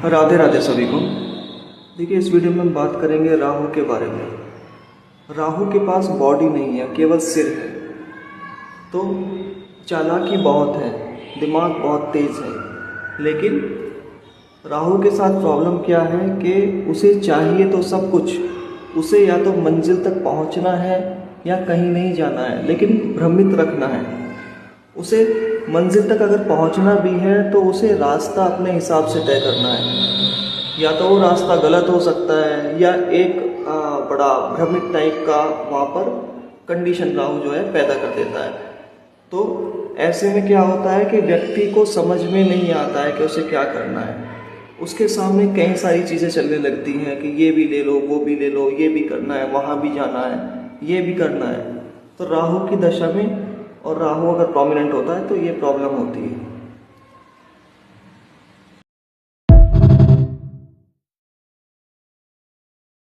राधे राधे सभी को। देखिए, इस वीडियो में हम बात करेंगे राहु के बारे में। राहु के पास बॉडी नहीं है, केवल सिर है। तो चालाकी बहुत है, दिमाग बहुत तेज है, लेकिन राहु के साथ प्रॉब्लम क्या है कि उसे चाहिए तो सब कुछ। उसे या तो मंजिल तक पहुंचना है या कहीं नहीं जाना है, लेकिन भ्रमित रखना है। उसे मंजिल तक अगर पहुंचना भी है तो उसे रास्ता अपने हिसाब से तय करना है। या तो वो रास्ता गलत हो सकता है या एक बड़ा भ्रमित टाइप का वहाँ पर कंडीशन राहु जो है पैदा कर देता है। तो ऐसे में क्या होता है कि व्यक्ति को समझ में नहीं आता है कि उसे क्या करना है। उसके सामने कई सारी चीज़ें चलने लगती हैं कि ये भी ले लो, वो भी ले लो, ये भी करना है, वहाँ भी जाना है, ये भी करना है। तो राहु की दशा में और राहु अगर प्रोमिनेंट होता है तो ये प्रॉब्लम होती है।